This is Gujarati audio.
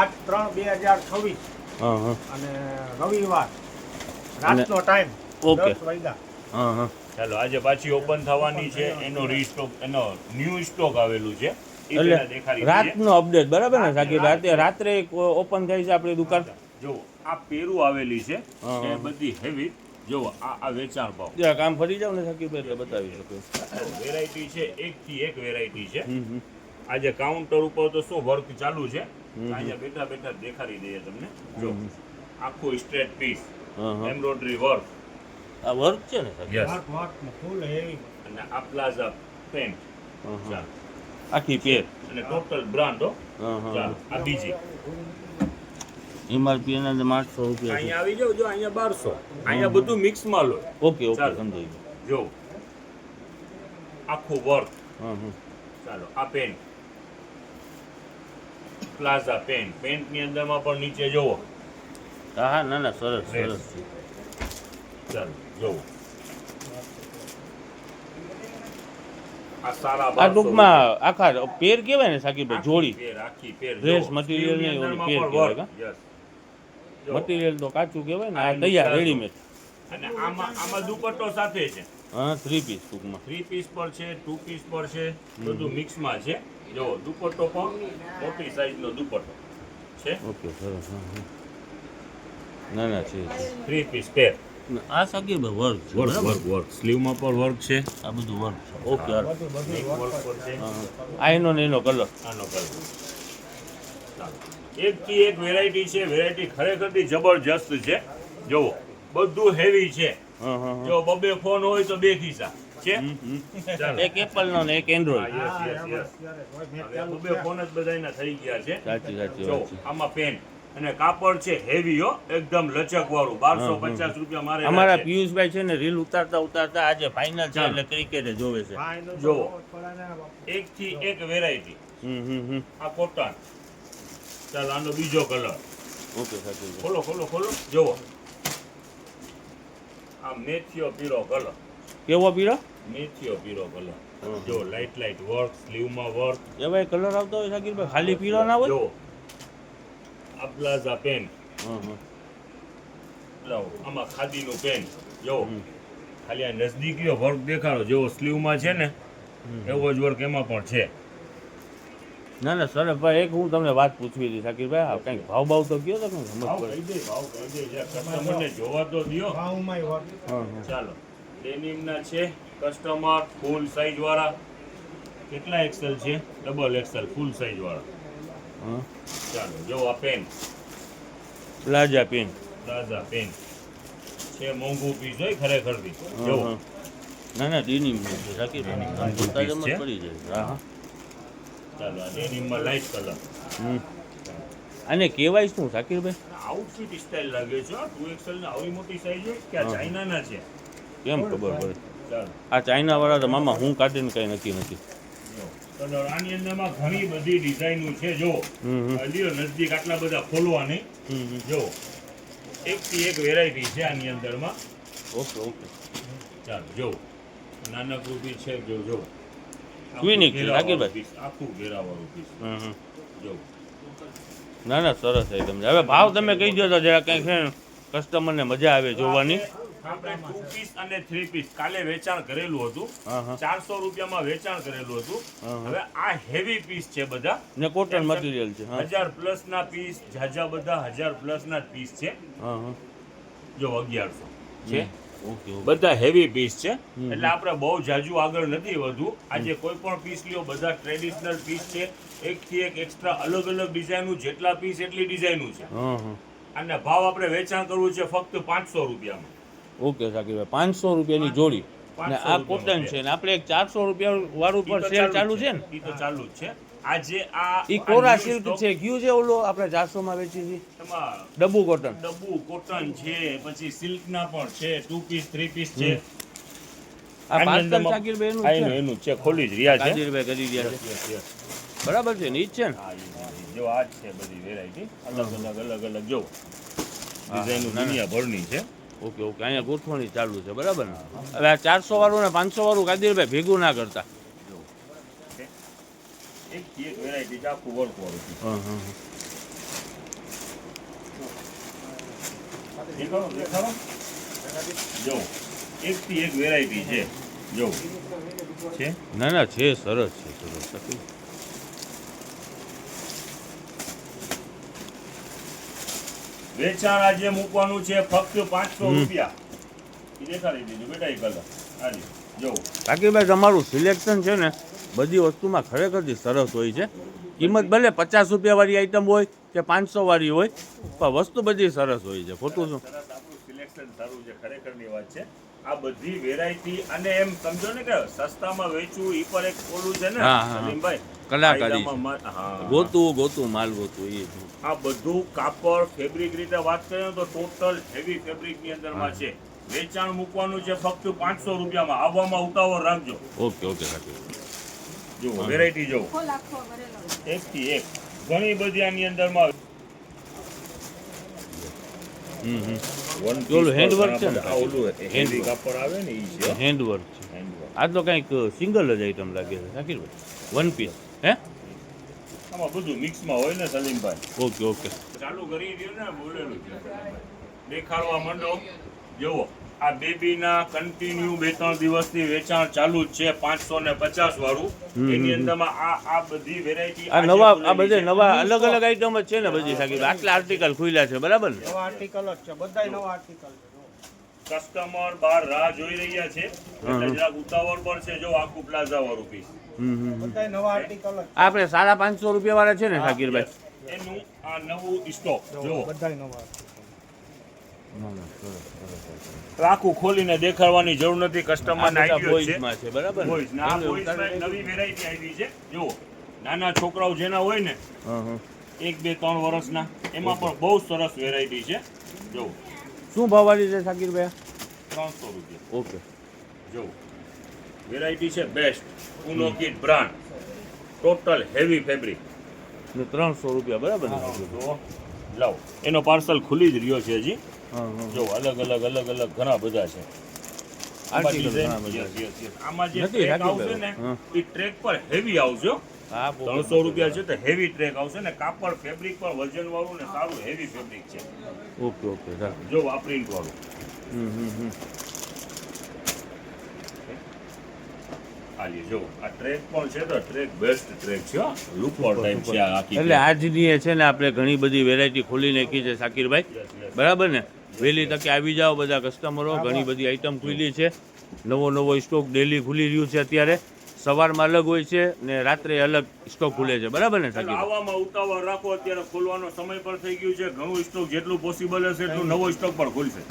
8/3/2026 અને રવિવાર રાતનો ટાઈમ ઓકે 10 વાગ્યા. ચાલો આજે પાછી ઓપન થવાની છે, એનો રીસ્ટોક, એનો ન્યૂ સ્ટોક આવેલું છે. એ એટલે પહેલા દેખાડી દઈએ. રાતનો અપડેટ બરાબર ને સાકી રાત્રે ઓપન થઈ છે આપણી દુકાન. જો આ પેરું આવેલી છે એ બધી હેવી. જો આ વેચાણ ભાવ જરા કામ ફરી જાવ ને સાકીભાઈ એટલે બતાવી શકો. વેરાયટી છે, એક થી એક વેરાયટી છે. આજે કાઉન્ટર ઉપર તો શું વર્ક ચાલુ છે, અહીંયા બેઠા બેઠા દેખાડી દઈએ તમને. જો આખું સ્ટ્રેટ પીસ, એમ્બ્રોઇડરી વર્ક. આ વર્ક છે ને સાકી? યસ. વર્ક ફૂલ હેવી. અને આ પ્લાઝા પેન્ટ. ચાલો. આખી પેર અને ટોટલ બ્રાન્ડ હો. ચાલો આ બીજી એમઆરપી એના 800 રૂપિયા છે. અહીંયા આવી જાવ. જો અહીંયા 1200. અહીંયા બધું મિક્સ માલ હોય. ઓકે ઓકે ચાલો. સમજાઈ જો આખું વર્ક. ગયું. ચાલો આ પેન્ટ, પ્લાઝા પેન્ટ. પેન્ટની અંદરમાં પણ નીચે જોવો. હા હા ના ના સરસ સરસ છે. ચાલો જોવો આ સારા આ ટૂંકમાં આખા પેર કહેવાય ને સાકીભાઈ, જોડી પેર, આખી પેર. ડ્રેસ જોવો. મટીરિયલ નહીં, ઓલી સ્લીવની પેર અંદરમાં કહેવાય પણ કા? work. Yes. જો. મટીરિયલ તો કાચું કહેવાય ને, આ તૈયાર રેડીમેડ. અને આમાં દુપટ્ટો સાથે છે. હા 3 પીસ ટૂંકમાં. 3 પીસ પર છે, 2 પીસ પર છે, બધું મિક્સમાં છે. જો દુપટ્ટો પણ મોટી સાઈઝનો દુપટ્ટો છે. ઓકે સરસ. ના ના છે 3 પીસ પેર. આ સાકીભાઈ વર્ક છે વર્ક બરાબર? વર્ક વર્ક સ્લીવમાં પણ વર્ક છે. આ બધું વર્ક છે. ઓકે હાલો. વર્ક પર છે. આ એનો ને એનો કલર. આનો કલર. ચાલો. એકથી એક વેરાયટી છે. વેરાયટી ખરેખરથી જબરજસ્ત છે. જુઓ બધું હેવી છે. જો બબે ફોન હોય તો 2 ખિસ્સા છે. ચાલો. એક એપલ નો ને એક એન્ડ્રોઈડ. Yes yes yes. બબે ફોન જ બધાયના થઈ ગયા છે. સાચી સાચી જો વાત છે. આમાં પેન અને કાપડ છે હેવી હો, એકદમ લચક વાળું. 1250 રૂપિયા મારે અમારા પિયુષભાઈ છે ને રીલ ઉતારતા ઉતારતા આજે ફાઇનલ છે એટલે ક્રિકેટ જોવે છે. જોવો એકથી એક વેરાયટી. આ કોટન. ચાલો આનો બીજો કલર. ઓકે સાચી વાત. ખોલો ખોલો ખોલો. જોવો આ મેથીઓ પીળો કલર. કેવો પીળો? મેથીઓ પીળો કલર. જો લાઈટ લાઈટ વર્ક, સ્લીવમાં વર્ક. એવા કલર આવતો હોય સાકીરભાઈ, ખાલી પીળો ના હોય? જો આ પ્લાઝા પેન. લાવો આમાં ખાદીનું પેન. જો ખાલી આ નજદીકીઓ વર્ક દેખાડો. જેવો સ્લીવમાં છે ને એવો જ વર્ક એમાં પણ છે. ના ના સર ભાઈ એક હું તમને વાત પૂછવી હતી સાકીરભાઈ, આ કંઈક ભાવ ભાવ તો કયો તો કંઈક સમજ ભાવ પડે. કહી દે, ભાવ કહી દે. કસ્ટમરને જોવા તો દ્યો. ભાવમાંય વર્ક. ચાલો ડેનિમના છે કસ્ટમર ફૂલ સાઈઝ વાળા. કેટલા એક્સેલ છે? ડબલ એક્સેલ ફૂલ સાઈઝ વાળા. ચાલો જો આ pen, plaza pen. Plaza pen છે. મોંઘું પીસ હોય ખરેખરથી. જો ના ના ડેનિમ છે સાકીરભાઈ, આમ જોતા જ સમજ છે. પડી જાય. હા ચાલો આ ડેનિમમાં લાઈટ કલર. આને કહેવાય શું સાકીરભાઈ? આઉટફિટ સ્ટાઇલ લાગે છે. 2XL ને આવી મોટી સાઈઝ હોય કે આ ચાઇનાના છે? કેમ ખબર પડે? ચાલો આ ચાઇના વાળા તો મામા હું કાઢીને કઈ નક્કી નથી. જો કલર આની અંદરમાં ઘણી બધી ડિઝાઇનો છે. જો લ્યો નજદીક આટલા બધા ખોલવા નહીં. જો એકથી એક વેરાયટી છે આની અંદરમાં. Okay okay. ચાલો જો નાનકડું પીસ છે. જો જો Twinic છે, રાકીભાઈ. પીસ, આખું ઘેરાવાળું પીસ. જો ના ના સરસ છે તમને. હવે ભાવ તમે કહી દો તો જરા કંઈક છે ને કસ્ટમરને મજા આવે જોવાની. આપણે 2 પીસ અને 3 પીસ કાલે વેચાણ કરેલું હતું. 400 રૂપિયામાં વેચાણ કરેલું હતું. હવે આ હેવી પીસ છે બધા ને કોટન મટીરિયલ છે. 1000 પ્લસ ના પીસ, જાજા બધા 1000 પ્લસ ના પીસ છે. જો 1100 છે. Okay okay. બધા હેવી પીસ છે. એટલે આપણે બહુ જાજુ આગળ નથી વધવું. આજે કોઈ પણ પીસ લ્યો બધા ટ્રેડિશનલ પીસ છે. એકથી એક એક્સ્ટ્રા અલગ અલગ ડિઝાઇનનું. જેટલા પીસ એટલી ડિઝાઇનનું છે. અને ભાવ આપણે વેચાણ કરવું છે ફક્ત 500 રૂપિયામાં. ઓકે સાકીરભાઈ 500 રૂપિયાની જોડી. અને આ કોટન છે ને આપણે એક 400 રૂપિયા વાળું પર સેલ ચાલુ છે ને? ઈ તો ચાલુ જ છે. આજે આ ઈ કોરા સિલ્ક છે, કયું છે ઓલો આપણે 400 માં વેચી છે? એમાં ડબ્બુ કોટન. ડબ્બુ કોટન છે, પછી સિલ્કના પણ છે, 2 પીસ 3 પીસ છે. આ પાર્સલ સાકીરભાઈ એનું છે? એનું છે. ખોલી જ રહ્યા છે. કાજીરભાઈ કરી રહ્યા છે. Yes, yes. બરાબર છે ને? ઈ જ છે ને? હા, જો આ જ છે બધી વેરાયટી. અલગ અલગ જો ડિઝાઇન દુનિયા ભરની છે. Okay okay. અહીંયા ગોઠવણી ચાલુ છે બરાબર ને? હવે આ 400 વાળું ને 500 વાળું કાદીરભાઈ ભેગું ના કરતા. એકથી એક વેરાયટી છે આખું વર્ક વાળું piece. હા હા દેખાડો જો એકથી એક વેરાયટી છે જો છે ના ના છે સરસ છે સરસ સાકી વેચાણ આજે મૂકવાનું છે ફક્ત 500 રૂપિયા. ઈ દેખાડી દીધું બેટા ઈ કલર આજે જો સાકીરભાઈ તમારું સિલેક્શન છે ને બધી વસ્તુમાં ખરેખરથી સરસ હોય છે. કિંમત ભલે 50 રૂપિયાવાળી આઈટમ હોય કે 500 વાળી હોય પણ વસ્તુ બધી સરસ હોય છે. ખોટું શું? સરસ આપણું સિલેક્શન સારું છે ખરેખરની વાત છે. આ બધી વેરાયટી અને એમ સમજો ને કે સસ્તામાં વેચવું ઈ પર એક ઓલું છે ને હા, હા, હા. સલીમભાઈ કલાકારી છે. ફાયદામાં હા ગોતું માલ ગોતું એ જ. આ બધું કાપડ ફેબ્રિક રીતે વાત કરીએ તો ટોટલ હેવી ફેબ્રિક ની અંદરમાં છે. વેચાણ મૂકવાનું છે ફક્ત 500 રૂપિયામાં. આવવામાં ઉતાવળ રાખજો. ઓકે ઓકે સાકીર જુઓ વેરાયટી જુઓ એકથી એક ઘણી બધી આની અંદરમાં One piece ઓલું handwork પર છે ને? આ ઓલું heavy handwork. કાપડ આવે ને ઈ છે હેન્ડવર્ક છે. Handwork. આ તો કંઈક સિંગલ જ આઈટમ લાગે છે સાકીરભાઈ. વન પીસ હે? આમાં બધું મિક્સમાં હોય ને સલીમભાઈ. ઓકે ઓકે ચાલુ કરી દો ને બોલેલું છે દેખાડવા માંડો. જુઓ આ બેબીના કન્ટિન્યુ 2-3 દિવસથી વેચાણ ચાલુ જ છે 550 વાળું. એની અંદરમાં આ બધી વેરાયટી આ નવા આ બધે નવા અલગ અલગ આઈટમ જ છે ને બધી સાકીર. આટલા આર્ટિકલ ખુલ્યા છે બરાબર ને? નવા આર્ટિકલ જ છે, બધાય નવા આર્ટિકલ છે. કસ્ટમર બહાર રાહ જોઈ રહ્યા છે એટલે જરાક ઉતાવળ પર છે. જો આખું પ્લાઝા વાળું પીસ બધાય નવા આર્ટિકલ જ છે. આપણે 550 રૂપિયા વાળા છે ને સાકીરભાઈ? એનું આ નવું સ્ટોક જો બધાય નવા article. આખું ખોલીને દેખાડવાની જરૂર નથી. કસ્ટમરને આ બધા આઈડિયો છે બોયઝમાં છે બરાબર ને? બોયઝ ને આ બોયઝમાં એક નવી વેરાયટી આવી છે. જુઓ નાના છોકરાઓ જેના હોય ને હા હા 1, 2, 3 વર્ષના એમાં પણ બહુ સરસ વેરાયટી છે. જુઓ શું ભાવ વાળી છે સાકીરભાઈ? 300 રૂપિયા. ઓકે જુઓ વેરાયટી છે બેસ્ટ ઉનો kid brand total heavy fabric. ને 300 રૂપિયા બરાબર ને? તો લાવો એનો પાર્સલ ખુલી જ રહ્યો છે હજી. હા હા જો અલગ અલગ ઘણા બધા છે. આમાં આર્ટિકલ design- ઘણા બધા yes, yes, yes. આમાં જે નથી ટ્રેક રાખી આવશે ને હા. એ ટ્રેક પર હેવી આવશે હો. હા 300 રૂપિયા છે તો હેવી ટ્રેક આવશે ને કાપડ ફેબ્રિક પણ વજન વાળું ને સારું હેવી ફેબ્રિક છે. ઓકે ઓકે ચાલો. જો આ પ્રિન્ટ વાળું આલી જો આ ટ્રેક પણ છે તો ટ્રેક બેસ્ટ ટ્રેક છે લુક ઓર ટાઈપ છે આ આખી એટલે આજની એ છે ને આપણે ઘણી બધી વેરાયટી ખોલી નાખી છે સાકીરભાઈ Yes, yes. બરાબર ને? વહેલી તકે આવી જાઓ બધા કસ્ટમરો. ઘણી બધી આઈટમ ખુલી છે. નવો સ્ટોક ડેલી ખુલી રહ્યું છે અત્યારે. સવારમાં અલગ હોય છે ને રાત્રે અલગ સ્ટોક ખુલે છે બરાબર ને એટલે સાકીર? આવવામાં ઉતાવળ રાખો અત્યારે ખોલવાનો સમય પણ થઈ ગયું છે. ઘણું સ્ટોક જેટલું પોસિબલ હશે એટલું નવો સ્ટોક પણ ખુલશે.